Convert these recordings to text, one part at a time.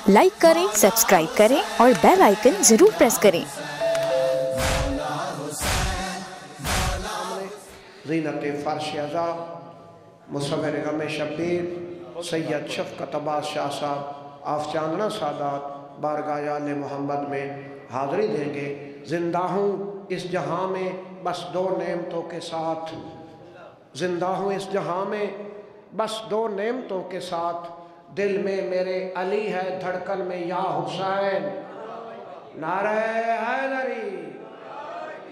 Like کریں، subscribe کریں اور بیل آئیکن ضرور پریس کریں۔ زینت فرش ازا مصور غم شبیر سید شفقت عباس شاہ صاحب آف چاندنا سادات بارگاہ آل محمد میں حاضری دیں گے۔ زندہ ہوں اس جہاں میں بس دو نعمتوں کے ساتھ، زندہ ہوں اس جہاں میں بس دو نعمتوں کے ساتھ، دل میں میرے علی ہے دھڑکن میں یا حسین، نعرہ حیدری،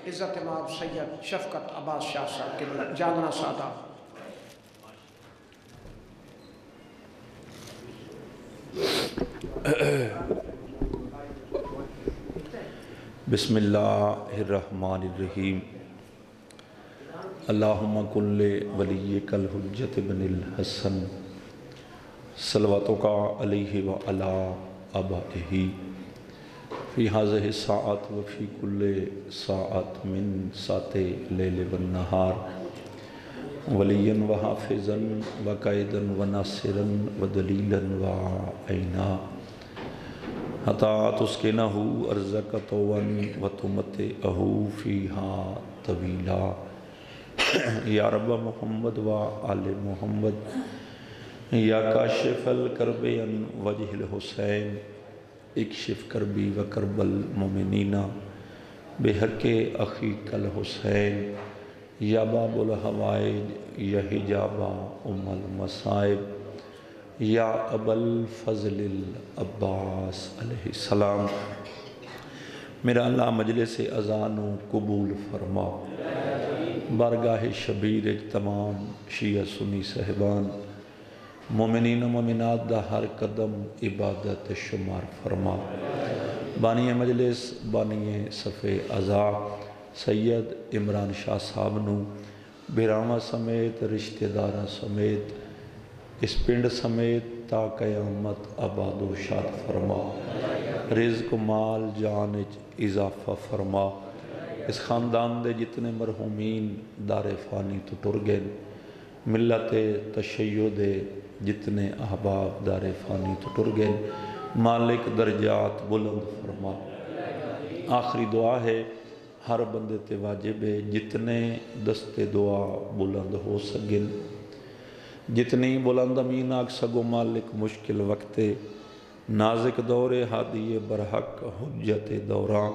عزت امام سید شفقت عباس شاہ صاحب کے جاننا سادہ۔ بسم اللہ الرحمن الرحیم۔ اللہم کل ولیک الحجت بن الحسن صلواتک علیہ وعلا آبائہ فی ہذہ الساعۃ وفی کل ساعۃ من ساعت لیل والنہار ولیا وحافظا وقائدا وناصرا ودلیلا وعینا حتی تسکنہ ارضک طوعا وتمتعہ فیہا طویلا۔ یا رب محمد و آل محمد یا کاشف الکرب عن وجہ الحسین اکشف کربی و کرب المؤمنین بحق اخیک الحسین یا باب الحوائج یا حجاب ام المصائب یا ابا الفضل العباس علیہ السلام۔ میرا اللہ مجلس اذان و قبول فرما، بارگاہ شبیر تمام شیعہ سنی صاحبان مومنین و مومنات دا ہر قدم عبادت شمار فرما۔ بانی مجلس بانی صفِ عزا سید عمران شاہ صاحب نو بیراواں سمیت رشتہ داراں سمیت اس پنڈ سمیت تا قیامت آباد و شاد فرما، رزق و مال جان اضافہ فرما۔ اس خاندان دے جتنے مرحومین دار فانی تو ٹر گئے، ملت تشیع دے جتنے احباب دار فانی تو ٹر گئے، مالک درجات بلند فرما۔ آخری دعا ہے، ہر بندے تے واجب ہے جتنے دست دعا بلند ہو سگن، جتنی بلند امین آگ سگو مالک مشکل وقت نازک دور ہادی برحق حجت دوران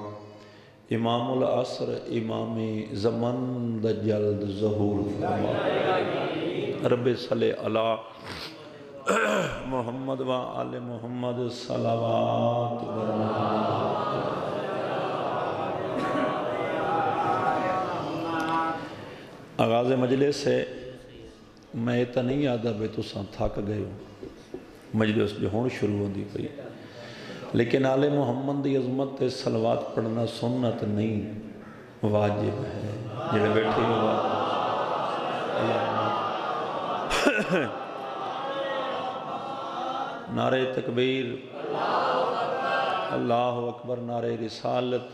امام العصر امام زمن دا جلد ظہور فرما۔ رب صلی علی محمد و آل محمد صلوات آغاز مجلس ہے۔ میں تو نہیں آدھا بے تو ساں تھک گئے ہوں، مجلس جو ہون شروع ہوندی پئی، لیکن آل محمد دی عظمت تے صلوات پڑھنا سنت نہیں واجب ہے۔ جڑے بیٹھے ہوا نعرہ تکبیر، اللہ اکبر، نعرہ رسالت،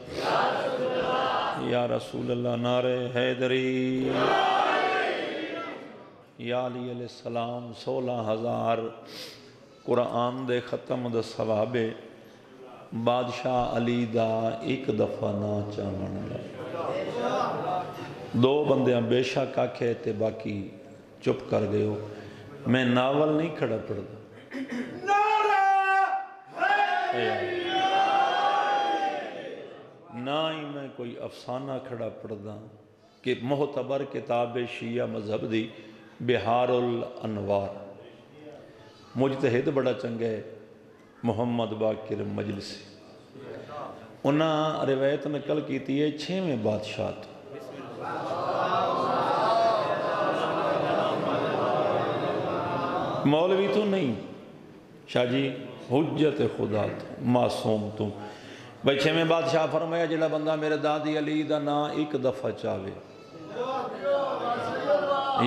یا رسول اللہ، نعرہ حیدری، یا علی علیہ السلام۔ 16,000 قرآن دے ختم دا ثواب بادشاہ علی دا ایک دفعہ نہ چاہن لگا۔ دو بندیاں بے شک آکھے تے باقی چپ کر گئے ہو۔ میں ناول نہیں کھڑا پڑھ دا، نہ ہی میں کوئی افسانہ کھڑا پڑھ دا کہ معتبر کتاب شیعہ مذہب دی بہار الانوار، مجتہد بڑا چنگا ہے محمد باقر مجلسی، انہاں روایت نقل کیتی ہے 6ویں بادشاہ تو، مولوی تو نہیں، شاہ جی حجت خدا تو، معصوم تو بھائی 6ویں بادشاہ فرمایا جڑا بندہ میرے دادی علی دا نا ایک دفعہ چاہوے،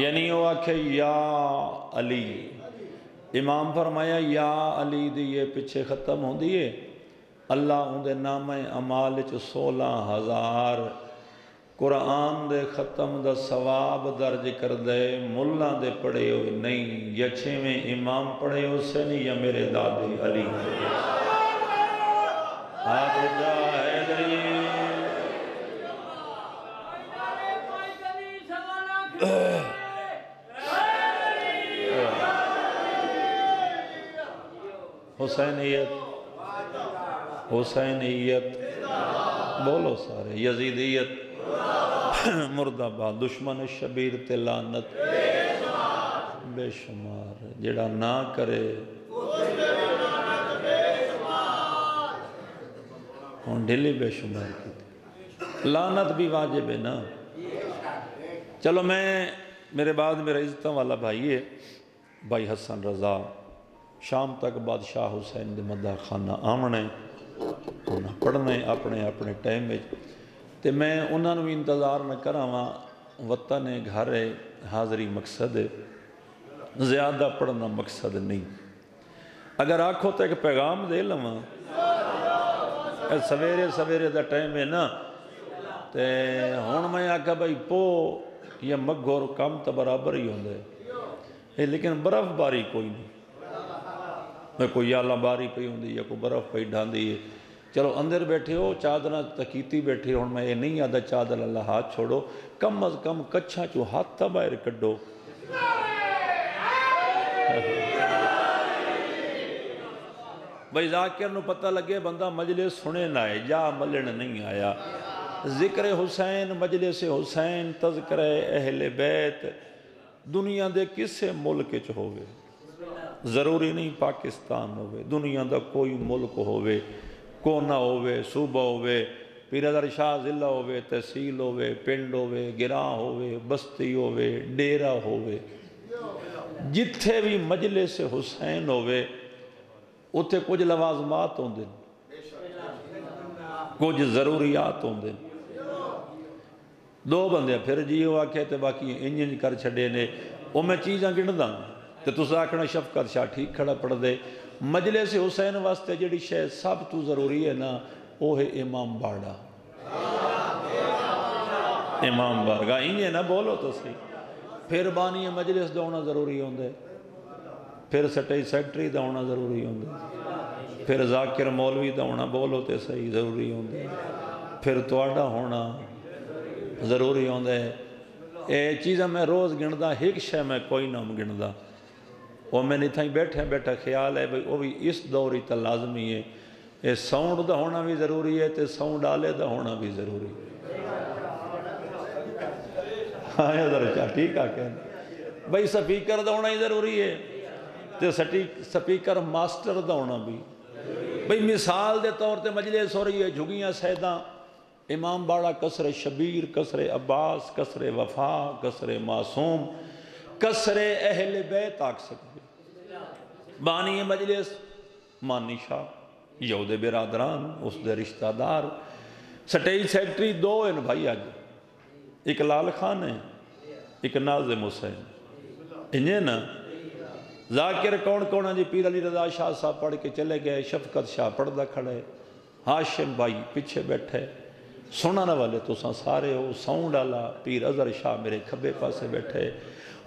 یعنی وہ آکھے یا علی، امام فرمایا یا علی دی یہ پیچھے ختم ہوں دیئے، اللہ ان دے نام اعمال 16,000 قرآن دے ختم دا ثواب درج کر دے ملہ دے پڑھے ہوئے نہیں، یا چھویں امام پڑھے ہو سے نہیں، یا میرے دادے علی ہاتھ اٹھا حیدری حسینیت حسینیت بولو سارے، یزیدیت مرد آباد، دشمن شبیر تے لعنت بے شمار، جڑا نہ کرے ہون ڈھلی بے شمار کی لعنت بھی واجب ہے نا۔ چلو میرے بعد میرا عزتوں والا بھائی ہے بھائی حسن رضا، شام تک بادشاہ حسین دے مدہ خانہ آمنے انہاں پڑھنے اپنے اپنے ٹائم میں، تے میں انہاں بھی انتظار نہ کراں، وطن گھر حاضری مقصد ہے، زیادہ پڑھنا مقصد نہیں۔ اگر آنکھوں تو ایک پیغام دے لواں، سویرے سویرے دا ٹائم ہے نا، تے ہون میں آکھا بھائی پو یا مگھور کام تا برابر ہی ہوندے، لیکن برف باری کوئی نہیں، میں کوئی یالہ باری پہ ہوندی یا کوئی برف پہ ڈھاندی ہے، چلو اندر بیٹھے ہو چادرہ تکیتی بیٹھے ہو، میں یہ نہیں آدھا چادر اللہ ہاتھ چھوڑو، کم از کم کچھا چو ہاتھ تا باہر کڈو۔ بھائی ذاکر نو پتہ لگے بندہ مجلس سنے نہ آئے، جا ملن نہیں آیا۔ ذکر حسین، مجلس حسین، تذکر اہل بیت دنیا دے کسے ملک چ ہوئے، ضروری نہیں پاکستان ہوئے، دنیا دا کوئی ملک ہوئے، کونا ہوئے، صوبہ ہوئے، پیرادر شاہ ضلع ہوئے، تحصیل ہوئے، پنڈ ہوئے، گراں ہوئے، بستی ہوئے، ڈیرہ ہوئے، جتھے بھی مجلس حسین ہوئے اتھے کچھ لوازمات ہوں دن، کچھ ضروریات ہوں دن۔ دو بندے پھر جی ہوا کہتے باقی انجن کر چھڑے نے، وہ میں چیزاں گن دا تو تُسا آکھنا شفقت شاہ ٹھیک کھڑا پڑھ دے۔ مجلس حسین واسطے جڑی شاید سب تو ضروری ہے نا، وہ ہے امام باڑا، امام بارگاہ انجے نہ بولو تو سی، پھر بانی مجلس دونا ضروری ہوں دے، پھر سٹائی سیکٹری دونا ضروری ہوں دے، پھر ذاکر مولوی دونا بولو تے صحیح ضروری ہوں دے، پھر توڑا ہونا ضروری ہوں دے۔ اے چیزیں میں روز گندا، ایک شے میں کوئی نام گندا، وہ میں نہیں تھائی بیٹھا خیال ہے بھئی وہ بھی اس دوری تا لازمی ہے، اے ساؤنڈ دا ہونا بھی ضروری ہے تے ساؤنڈ آلے دا ہونا بھی ضروری ہے۔ آیا ذرا چاہ ٹھیک آکھیں بھئی سپیکر دا ہونا ہی ضروری ہے تے سپیکر ماسٹر دا ہونا بھی۔ بھئی مثال دے طور تے مجلس ہو رہی ہے، جھگیاں سیداں، امام باڑا کسر شبیر، کسر عباس، کسر وفا، کسر معصوم، کسر اہل بیت آکھ سکتے، بانی مجلس مانی شاہ، یہود برادران، اس دے رشتہ دار، سٹیج سیکٹری دو ہیں بھائی آج، ایک لال خان ہے، ایک ناظم حسین، انہیں نا ذاکر کون جی پیر علی رضا شاہ صاحب پڑھ کے چلے گئے، شفقت شاہ پڑھدا کھڑے، ہاشم بھائی پیچھے بیٹھے، سنانا والے تو سارے ہو، ساؤنڈ آلا پیر اظہر شاہ میرے کھبے پاسے بیٹھے،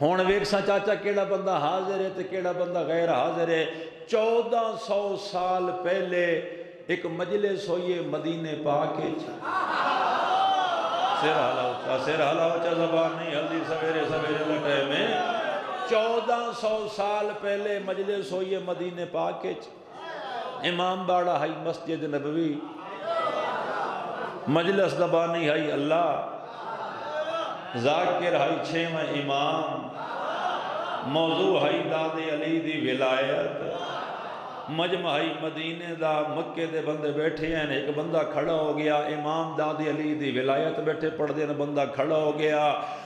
ہون ویکساں چاچا کیڑا بندہ حاضر ہے تے کیڑا بندہ غیر حاضر ہے۔ 1400 سال پہلے ایک مجلس ہوئیے مدینے پاکے، سر حالا اچھا زبان نہیں ہلدی سویرے سویرے لٹے میں، 1400 سال پہلے مجلس ہوئیے مدینے پاکے، امام باڑا ہائی مسجد نبوی، مجلس دبانی ہائی اللہ، ذاکر ہائی چھویں امام، موضوع ہائی داد علی دی ولایت، مجمع ہائی مدینے دا، مکے دے بندے بیٹھے ہیں، ایک بندہ کھڑا ہو گیا، امام داد علی دی ولایت بیٹھے پڑھ دینا، بندہ کھڑا ہو گیا،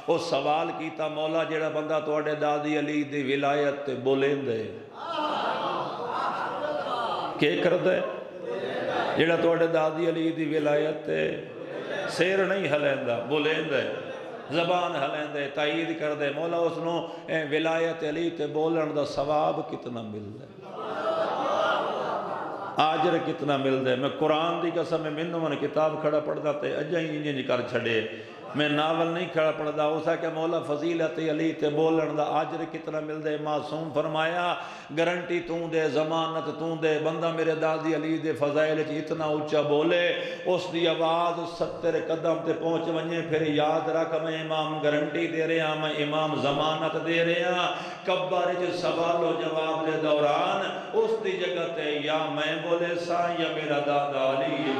وہ سوال کیتا مولا جڑا بندہ توڑے داد علی دی ولایت تے بولیں دے کیا کر دے؟ جڑا توڑے دادی علی دی ولایت تے سیر نہیں ہلیں دا بولیں دے، زبان ہلیں دے، تائید کر دے، مولا اس نو ولایت علی تے بولن دا ثواب کتنا مل دے، آجر کتنا مل دے۔ میں قرآن دی قسم میں منوں من کتاب کھڑا پڑھ دا تے اجائی انجن کر چھڑے، میں ناول نہیں کھڑا پڑھدا اسا کہ مولا فضیلت علی تے بولن دا اجر کتنا مل دے معصوم فرمایا گارنٹی توں دے ضمانت توں دے بندہ میرے دادی علی دے فضائل چ اتنا اونچا بولے اس دی آواز 70 قدم تے پہنچ ونجے پھر یاد رکھ میں امام گارنٹی دے رہا میں امام ضمانت دے رہا کبر چ سوال و جواب دے دوران اس دی جگہ تے یا میں بولے سا یا میرا دادا علی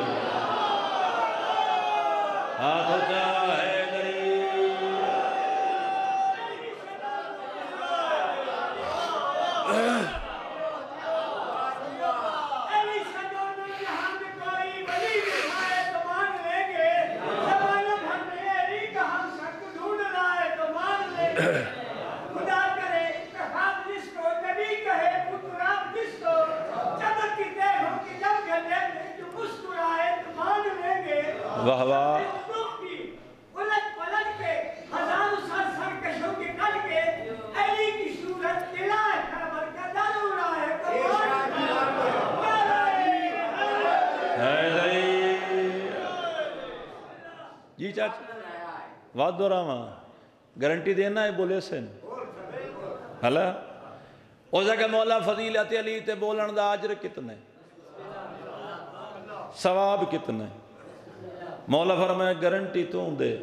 ہاتھ اونچا حیدری واہ واہ جی چاچا واد دو رہا گارنٹی دینا ہے بولے سن حالا اوزا کہ مولا فضیلت علی تے بولن دا اجر کتنے ثواب کتنے مولا فرمائے گارنٹی توں دے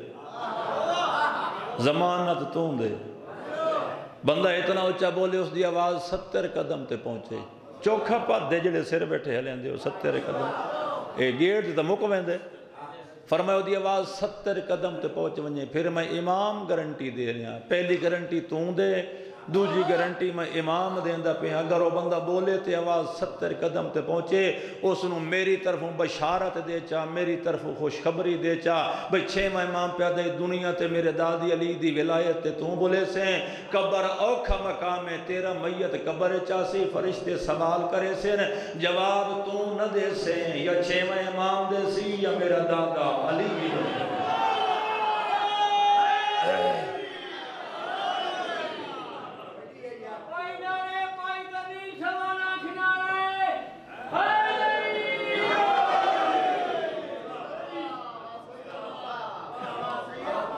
ضمانت توں دے بندہ اتنا اونچا بولے اس دی آواز 70 قدم تے پہنچے چوکھا پات دے جڑے سر بیٹھے ہلیں دے 70 قدم اے گیٹ تے مک ویندے فرمایا دی آواز 70 قدم تے پہنچ ونجے پھر میں امام گارنٹی دے رہا پہلی گارنٹی توں دے دوجی گارنٹی میں امام دیندہ پہ اگر وہ بندہ بولے تے آواز 70 قدم تے پہنچے اس نو میری طرفوں بشارت دے چاہ میری طرفوں خوشخبری دے چاہ بھئی 6 امام پیادہ دنیا تے میرے دادی علی دی ولایت تے توں بولے سے قبر اوکھا مقام ہے تیرا میت قبر چاسی فرشتے سوال کرے سے جواب توں نہ دے سے یا 6 امام دے سی یا میرا دادا علی بھی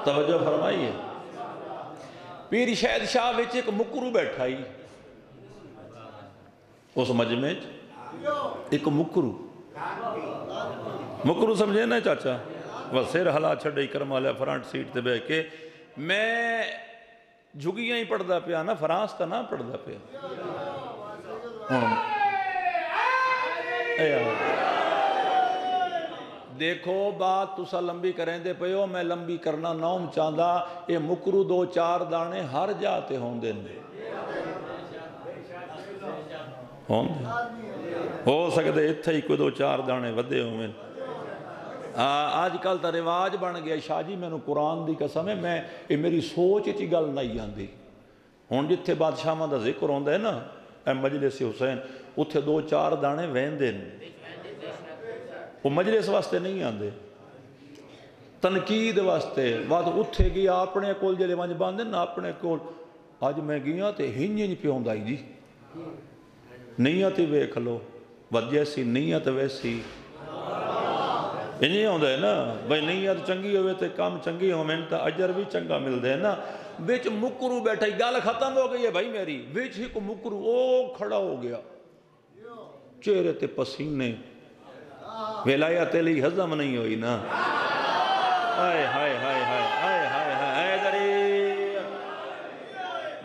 توجہ فرمائیے پیر شہد شاہ وچ ایک مکرو بیٹھا ہی اس مجمع ایک مکرو سمجھے نا چاچا وہ سر ہلا چھڑے کرم لیا فرانٹ سیٹ تے بے کے میں جھگیاں ہی پڑھدا پیا نا فرانس تا نہ پڑھدا پیا دیکھو بات تسا لمبی کریں دے پہو میں لمبی کرنا نوم چاندہ یہ مکرو 2-4 دانے ہر جاتے ہوں دے ہو سکتے اتھے ہی کوئی 2-4 دانے ودے ہوں آج کل تا رواج بن گیا شاہ جی میں نے قرآن دی قسم ہے میں یہ میری سوچ چی گل نہیں آندی ہون جتھے بادشاہ ماں دا ذکر ہوندہ ہے نا اے مجلس حسین اتھے 2-4 دانے ویندے وہ مجلس واسطے نہیں آندے تنقید واسطے بات اتھے گیا اپنے کول جلے وانج باندے نا اپنے کول آج میں گیا تے ہنج پہ ہوندہ ہی جی نیت ویکھ لو ود جیسی نیت ویسی انہیں ہوندہ ہے نا بھئی نیت چنگی ہوئے تے کام چنگی ہوئے تا اجر بھی چنگا مل دے نا بیچ مکرو بیٹھا ہی گال ختم ہو گئی ہے بھائی میری بیچ ہی کو مکرو او کھڑا ہو گیا چہرے تے پسینے ولایت علی ہضم نہیں ہوئی نا آئے ہائے ہائے ہائے ہائے ہائے ہائے دری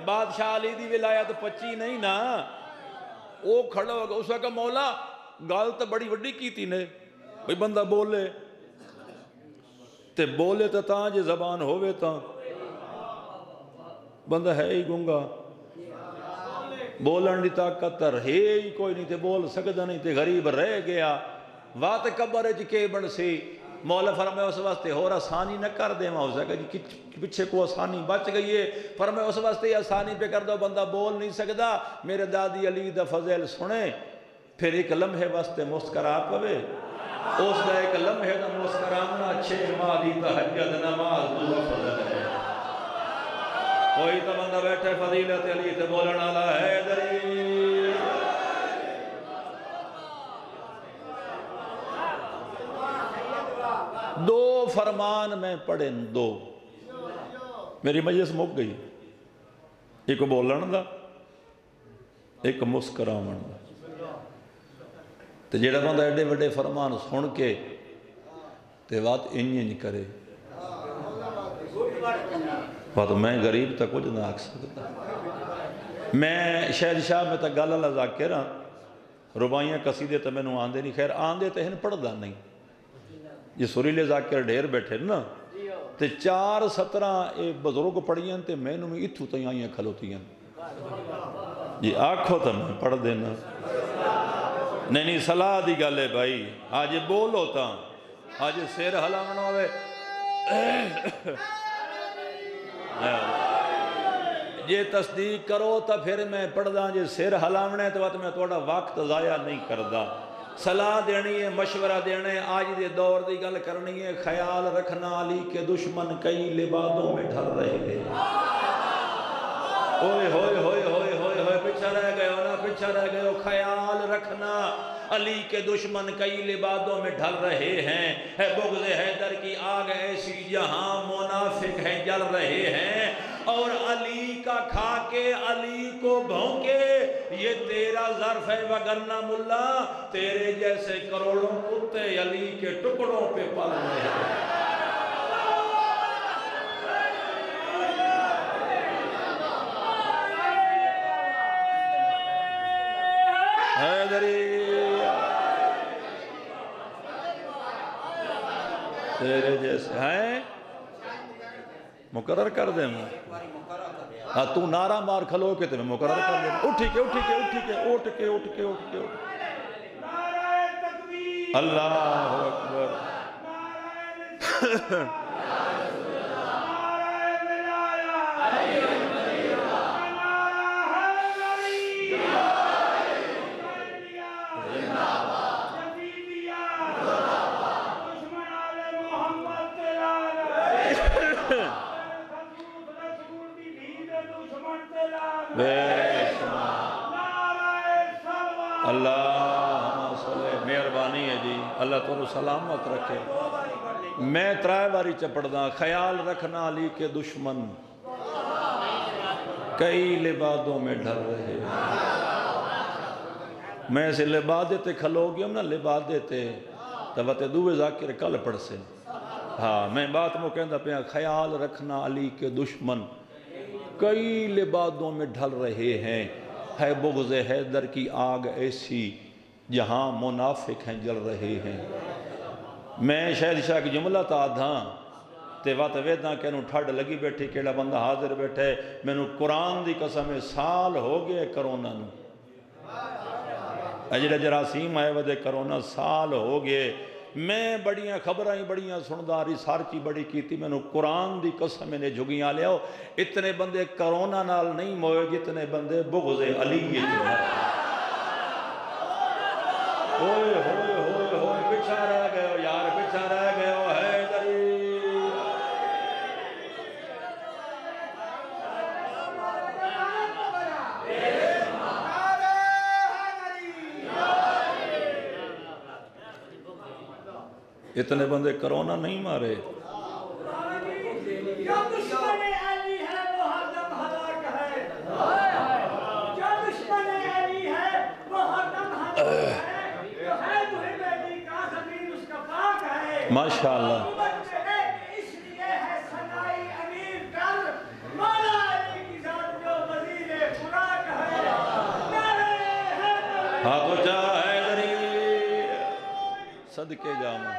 بادشاہ علی دی ولایت پچی نہیں نا وہ کھڑا ہوگا اس کا مولا گال تا بڑی وڈی کی تھی نے بھئی بندہ بولے تے بولے تا تاں جے زبان ہوئے تاں بندہ ہے ہی گنگا بولن دی طاقت تر ہے ہی کوئی نہیں تے بول سکتا نہیں تے غریب رہ گیا وات قبر کے بڑھ سی مولا فرمائے اس واسطے ہو رہا آسانی نہ کر دے ماں ہو سکتا کہ پچھے کو آسانی بچ گئی ہے فرمائے اس واسطے آسانی پہ کر دو بندہ بول نہیں سکتا میرے دادی علی دا فضل سنے پھر ایک لمحے واسطے مسکرا پوے اس دا ایک لمحے دا مسکرامنا 6 ماہ دی تہجد نماز دو فضل ہے کوئی تو بندہ بیٹھے فضیلت علی تے بولن آلا ہے دری 2 فرمان میں پڑھیں دو. میری مجلس مک گئی. ایک بولن دا ایک مسکراون دا. تے جیڑا بندہ ایڈے وڈے فرمان سن کے تے بات انج کرے بات میں غریب تا کچھ نہ آکھ سکتا. میں شہد شاہ میں تا گل اللہ ذاکر ہاں. ربائیاں قصیدے تا میں نو آندے نہیں. خیر آندے تے ہن پڑھ دا نہیں. یہ سریلے ذاکر ڈھیر بیٹھے نا تے 4-17 اے بزرگ پڑھیاں تے میں نو میں اتھو تیاں آئیاں کھلوتیاں. یہ آنکھو تا میں پڑھ دینا. نہیں صلاح دی گل ہے بھائی. آج بول ہوتا آج سیر ہلاونا ہوئے یہ تصدیق کرو تا پھر میں پڑھ دا. جے سیر ہلاونے تو بات میں توڑا وقت ضائع نہیں کردہ. صلاح دینی ہے مشورہ دینے. آج دے دور دی گل کرنی ہے. خیال رکھنا علی کے دشمن کئی لبادوں میں ڈھر رہے ہیں. ہوئے ہوئے ہوئے ہوئے ہوئے ہوئے پچھا رہ گئے ہو نا پچھا رہ گئے ہو. خیال رکھنا علی کے دشمن کئی لبادوں میں ڈھل رہے ہیں. ہے بغض حیدر کی آگ ایسی جہاں منافق ہیں جل رہے ہیں. اور علی کا کھا کے علی کو بھونکے یہ تیرا ظرف ہے وگرنہ ملا تیرے جیسے کروڑوں کتے علی کے ٹکڑوں پہ پل رہے ہیں. حیدری تیرے جیسے ہیں مقرر کر دیں. ہاں تو نعرہ مار کھلو کے تمہیں مقرر کر دیں. اٹھی کے اٹھی کے اٹھی کے اٹھ کے اٹھ کے اٹھ کے اللہ اکبر. اللہ مہربانی ہے جی. اللہ تو سلامت رکھے. میں ترائے باری چپڑ دا. خیال رکھنا علی کے دشمن کئی لبادوں میں ڈھر رہے. میں سے لباد دیتے کھلو گیا ہم نا لباد دیتے تبتے دوے ذاکر کل پڑھ سے. ہاں میں بات مو کہندہ پہ خیال رکھنا علی کے دشمن کئی لبادوں میں ڈھل رہے ہیں. ہے بغض حیدر کی آگ ایسی جہاں منافق ہیں جل رہے ہیں. میں شہد شاہ کی جملہ تا آدھاں تے وات ویداں کہ انہوں ٹھاڑ لگی بیٹھی کیڑا بندہ حاضر بیٹھے. میں انہوں قرآن دی قسم سال ہو گئے کرونا نو. اجڑا جراثیم آئے ودے کرونا سال ہو گئے. میں بڑیاں خبریں بڑیاں سندہ ریسارچی بڑی کی تھی. میں نے قرآن دی قسم نے جھگیاں لیا. اتنے بندے کرونا نال نہیں موئے جتنے بندے بغض علی اتنے. ہوئے ہوئے ہوئے ہوئے پچھا رہ گئے ہو یار پچھا رہ گئے ہو. حیدری اتنے بندے کرونا نہیں مارے. جو دشمن علی ہے وہ ہردم ہلاک ہے. جو دشمن علی ہے وہ ہردم ہلاک ہے. جو ہے محب علی کا زمین اس کا پاک ہے. ماشاءاللہ. اس لیے ہے ثنائی امیر کر مولا علی کی ذات جو وزیر خوراک ہے. ہاتھو چاہ حیدری صدقے جامع.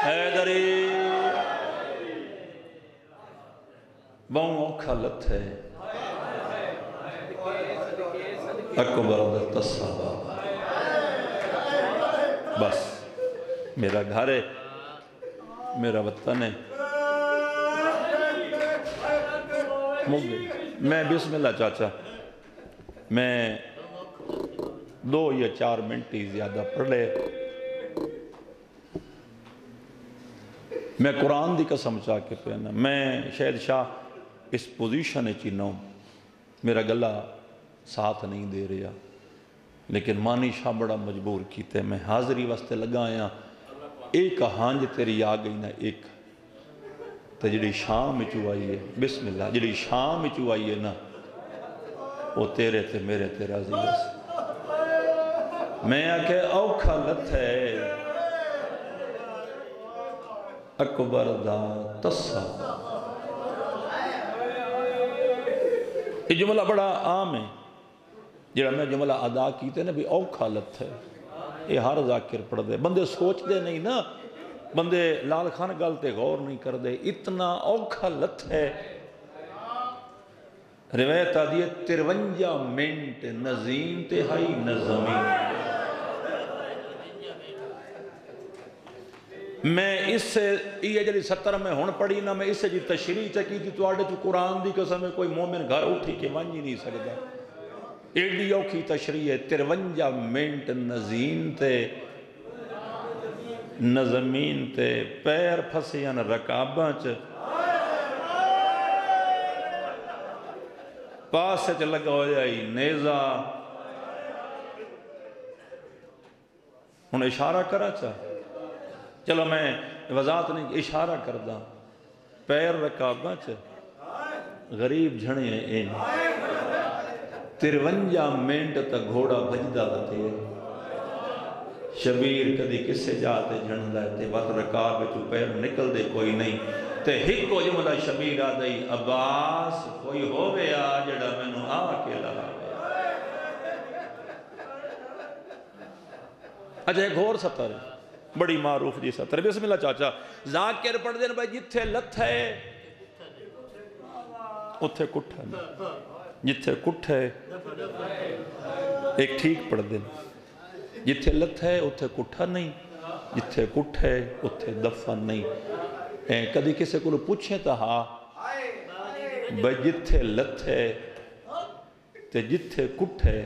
حیدری بہوں کھلت ہے اکبر دستا. بس میرا گھر ہے میرا وطن ہے. میں بسم اللہ چاچا میں 2 یا 4 منٹ ہی زیادہ پڑھ لے. میں قرآن دی قسم چاہ کے پہنا میں شاید شاہ اس پوزیشن چینا ہوں میرا گلہ ساتھ نہیں دے رہا لیکن مانی شاہ بڑا مجبور کیتے ہیں میں حاضری واسطے لگا آیا ایک ہانج تیری آ گئی نا ایک تو جڑی شام چو آئی ہے بسم اللہ جڑی شام چو آئی ہے نا وہ تیرے تے میرے تے راضی بس میں آکے اوکھا لت ہے اکبر دا تصا یہ جملہ بڑا عام ہے جڑا میں جملہ ادا کیتے نا بھی اوکھا لت ہے یہ ہر ذاکر پڑھ دے بندے سوچ دے نہیں نا بندے لال خان گلتے غور نہیں کر دے اتنا اوکھا لت ہے روایت آدھی ہے 53 منٹ نظیم تہائی نظمی میں اس سے یہ جلی 70 میں ہون پڑی نا میں اس سے جی تشریح چکی تھی تو آڑے تو قرآن دی قسم ہے کوئی مومن گھر اٹھی کے وانجی نہیں سکتا ایڈی اوکھی تشریح ہے 53 منٹ نظیم تے نظمین تے پیر پھسیاں رکاباں چ پاس سے لگا ہو جائی نیزہ انہیں اشارہ کرا چاہ چلو میں وضاحت نہیں اشارہ کردہ پیر رکاباں چ غریب جھڑے ہیں این 53 منٹ تک گھوڑا بجدہ بتے شبیر کدی کسے جاتے جھڑ لائے وقت رکاب چو پیر نکل دے کوئی نہیں تے ہکو جملہ شبیر آدھائی عباس کوئی ہووے جڑا میں نو کے لہا اچھا ایک اور سطر بڑی معروف جی سطر بسم اللہ چاچا ذاکر پڑھ دین بھائی جتھے لت ہے اتھے کٹھ ہے جتھے کٹھ ہے ایک ٹھیک پڑھ دین جتھے لت ہے اتھے کٹھا نہیں جتھے کٹھ ہے اتھے دفن نہیں کدی کسے کو پوچھیں تا ہاں بھائی جتھے لت ہے تے جتھے کٹھ ہے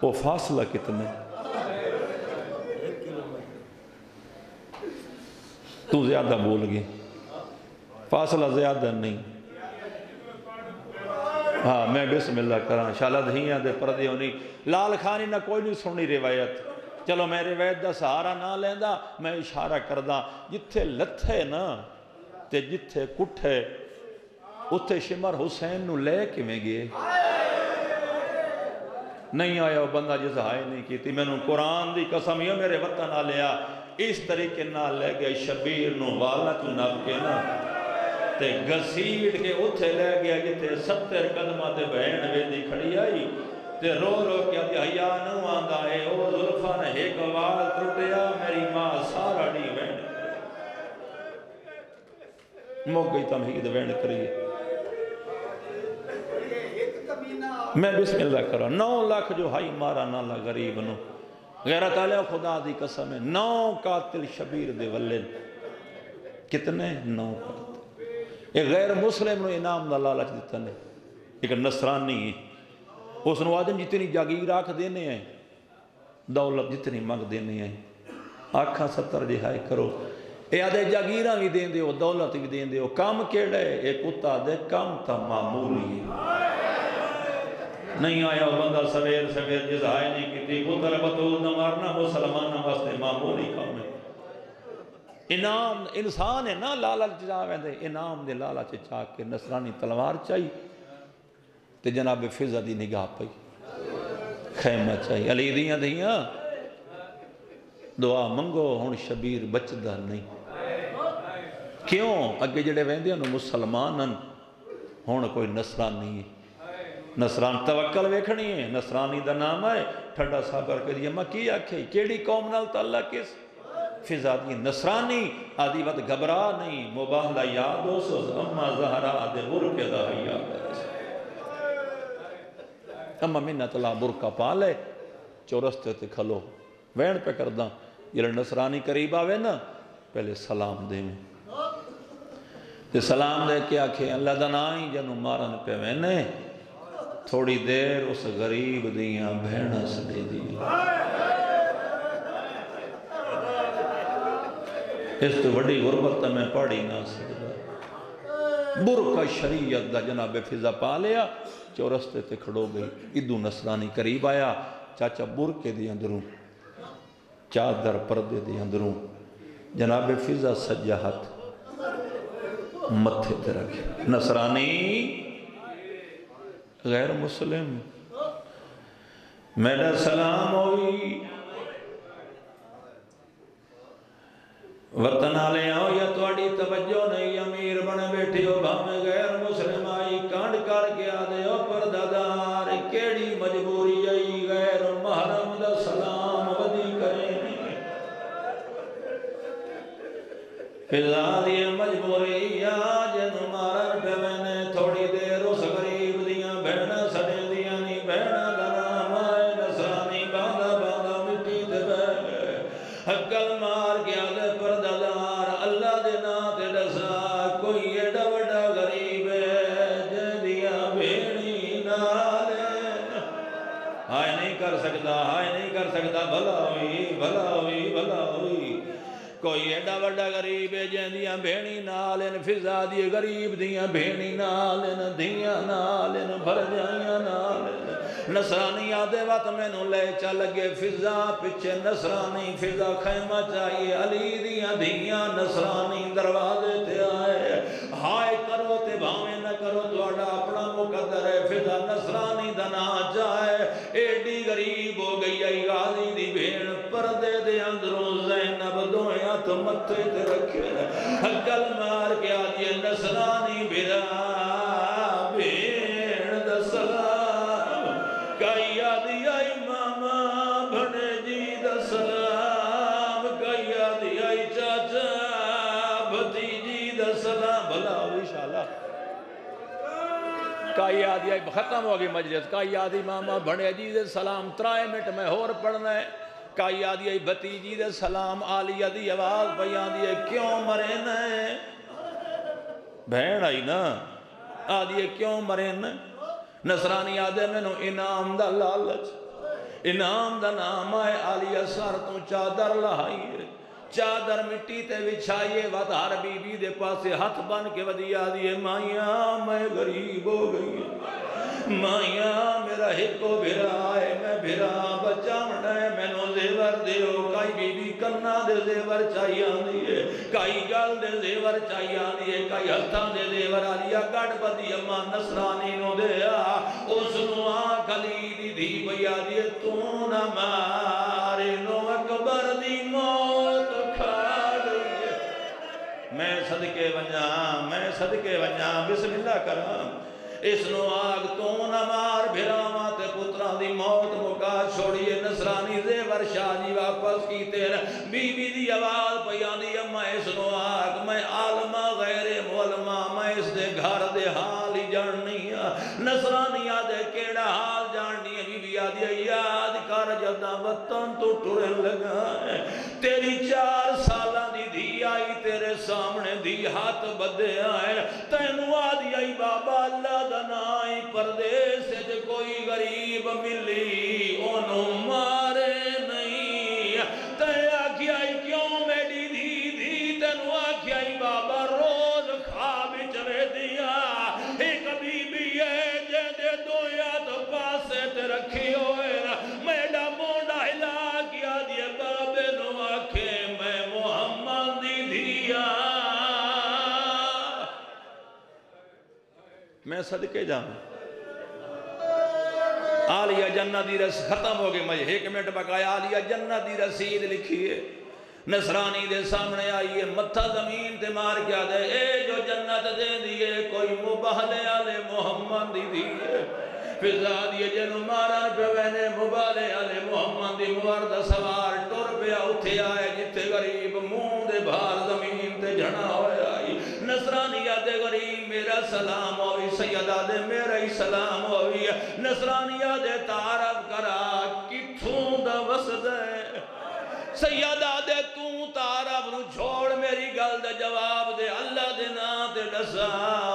وہ فاصلہ کتنے تو زیادہ بول گئی فاصلہ زیادہ نہیں ہاں میں بسم اللہ کران شالہ دھیاں دے پردے ہونی لال خانی نہ کوئی نہیں سننی روایت چلو میں روایت دا سہارا نہ لیندہ میں اشارہ کردہ جتھے لت ہے نا تے جتھے کٹھ ہے اتھے شمر حسین نو لے کے میں گئے نہیں آیا وہ بندہ جس ہائے نہیں کی تھی میں نے قرآن دی قسم یہ میرے وطن نہ لیا اس طریقے نہ لے گئے شبیر نو والا تو نب کے نا تے گسیٹ کے اتھے لے گیا جتے 70 قدمہ تے بہن ویدی کھڑی آئی تے رو رو کیا دی حیاء نو آندہ ہے او ظلفہ نے ایک وال ٹوٹیا میری ماں سارا ڈی وین موک گئی تمہید وین کریے میں بسم اللہ کرا 9 لاکھ جو ہائی مارا نالا غریب نو غیرت علیہ خدا دی قسم ہے 9 قاتل شبیر دے ولن کتنے 9 قاتل ایک غیر مسلم نو انعام دا لالچ دیتا نے ایک نصرانی ہے اس نو آدم جتنی جاگیر آکھ دینے ہیں دولت جتنی مگ دینے ہیں آکھاں 70 جہائی کرو اے آدھے جاگیرہ بھی دین دے ہو دولت بھی دین دے ہو کام کیڑے ایک کتا دے کام تا معمولی ہے نہیں آیا وہ بندہ سویر جس آئے نہیں کی تھی کتر بطول نہ مارنا مسلمان واسطے معمولی کام ہے انعام انسان ہے نا لالچ چاہویں دے انعام دے لالچ چاہ کے نصرانی تلوار چاہی تے جناب فضا دی نگاہ پئی خیمہ چاہی علی دیاں دعا منگو ہون شبیر بچدہ نہیں کیوں اگے جڑے ویندے انہوں مسلمانن ہون کوئی نصرانی ہے نصران توکل ویکھنی ہے نصرانی دا نام ہے ٹھڑا صاحب کر دیا ماں کی آکھے کیڑی قوم نال تعلق کس فضا دی نصرانی آدھی وقت گھبرا نہیں مباہلہ یاد ہو سو اما زہرہ آدھے برکے دا یاد ہے اما منت اللہ برکہ پالے چورستے تے کھلو وین پہ کردہ یہ نصرانی قریب آوے نا پہلے سلام دے میں تے سلام دے کے آکھے اللہ دنائی جنو مارن پہ وینے تھوڑی دیر اس غریب دیاں بھیڑا سڑے دی اس تو وڈی غربت تا میں پڑھی نہ سکتا برکا شریعت دا جناب فضا پا لیا چورستے تے کھڑو گئی ادو نصرانی قریب آیا چاچا برکے دی اندروں چادر پردے دی اندروں جناب فضا سجا ہاتھ متھے تے رکھے نصرانی غیر مسلم میرا سلام ہوئی وطن آلے آؤ یا توڑی توجہ نہیں امیر بنے بیٹھے ہو بھامے غیر مسلم آئی کانڈ کر کے آدھے ہو پردادار کیڑی مجبوری آئی غیر محرم دا سلام ودی کریں فضا دیئے مجبوری جن مارن پہ میں نے تھوڑی دیر اس غریب دیاں بہنہ سڑے دیاں نہیں بہنہ دنام آئے نصرانی باندھا باندھا مٹی دے بہنے حقل مار کیا دے پردادار اللہ دے ناتے دسا کوئی ایڈا وڈا غریب ہے جن دیاں بہنی نالے ہائے نہیں کر سکتا بھلا ہوئی بھلا ہوئی بھلا ہوئی کوئی ایڈا وڈا غریب ہے جن دیاں بہنی نالن فضا دی غریب دیاں بہنی نالن دیاں نالن بھر جائیاں نالن نصرانی آدھے وقت میں نو لے چا لگے فضا پچھے نصرانی فضا خیمہ چاہیے علی دیاں دیاں نصرانی دروازے تے آئے ہائے کرو تے بھاویں نہ کرو توڑا اپنا مقدر ہے فضا نصرانی دنا جائے ایڈی غریب ہو گئی آئی غازی دی بھین پردے دے اندروں زینب دویاں تو متھے تے رکھے حقل مار کے آدھے نصرانی بھرا بھین دا سلام کئی آدھی آئی ماما بھنے جی دا سلام کئی آدھی آئی چاچا بھتیجی دا سلام بھلا ہوئی شاءاللہ کئی آدھی آئی ختم ہوگی مجلس کئی آدھی ماما بھنے جی دا سلام 3 منٹ میں اور پڑھنا ہے کئی آدھی آئی بھتیجی دے سلام آلیہ دی آواز بیان دیئے کیوں مرین ہے بہن آئی نا آدھی کیوں مرین نصرانی آدھے میں نو انعام دا لالچ انعام دا نام آئے آلیہ سار تو چادر لہائیے چادر مٹی تے وچھائیے وطار بی بی دے پاسے ہاتھ بن کے ودی آدھیے مائیاں میں غریب ہو گئی مائیاں میرا ہکو بھرا ہے میں بھرا بچہ منڈائے میں نو زیور دیو کئی بی بی کرنا دے زیور چاہیے آدھیے کئی گل دے زیور چاہیے آدھیے کئی ہتھاں دے زیور آدھیا گڑ بدی اماں نصرانی نو دیا اس نو آکھلی دی دی بھئی آدھیے تو نہ مارے نو اکبر دی موت کھا گئی میں صدقے ونجا بسم اللہ کرام اس نو آگ تو نہ مار بھراما تے پتران دی موت مکا چھوڑیے نصرانی زیور شاہ جی واپس کی تیر بی بی دی آواز پیانی اما اس نو آگ میں عالمہ غیر مولمہ میں اس دے گھر دے حال ہی جاننی نصرانی آدھے کیڑا حال جاننی بی بی آدھے یاد کر جدہ وطن تو ٹرن لگا ہے تیری 4 سالہ دی دی آئی تیرے سامنے دی ہاتھ بدے آئے تینو آدھی آئی بابا اللہ دنائی پردیس سے جو کوئی غریب ملی انہوں مارے نہیں تے آکھی آئی کیوں میڈی دی تینو آکھی آئی بابا روز خواب چرے دیا ایک بی بی ہے جے دے دو یاد پاسے تے رکھی ہوئے میڈا مونڈا ہلا کیا دیے بابے نو آکھے میں محمد دی دیا میں صدقے جاؤں آلیہ جنہ دی رسید ختم ہو گئی مجھے 1 منٹ بقایا آلیہ جنہ دی رسید لکھیے نصرانی دے سامنے آئیے متھا زمین تے مار کیا دے اے جو جنت دے دیئے کوئی مباہلے آلے محمد دی دیئے فضا دیئے جنو ماران پہ وینے مباہلے آلے محمد دی موارد سوار ٹور پہ اٹھے آئے جتے غریب مون دے بھار زمین تے جھنا ہوئے آئی نصرانی آدھے غریب میرا سلام ہوئی سیدہ دے میرا ہی سلام ہوئی نصرانی آدھے تعارف کرا کتھوں دا وسد ہے سیدہ دے تو تعارف نو چھوڑ میری گل دے جواب دے اللہ دے نا تے ڈسا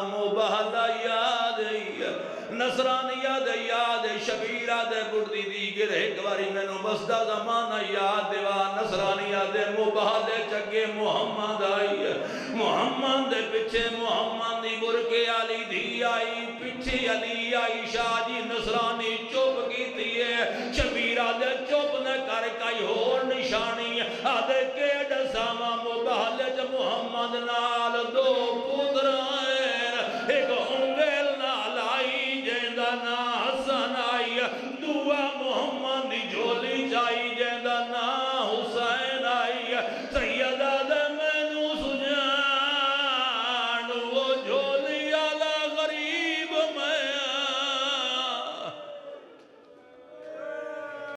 مباہلہ یاد ہے نصرانیہ دے یاد شبیرہ دے بڑھتی دی گرے ایک باری میں نو بسدہ زمانہ یاد دیوا نصرانیہ دے مبہلے چگے محمد آئی محمد دے پچھے محمد دی برکے علی دی آئی پچھے علی آئی شاہ جی نصرانی چوب کی تیئے شبیرہ دے چوب نے کر کئی ہور نشانی آدھے کے ڈسامہ مبہلے چ محمد نہ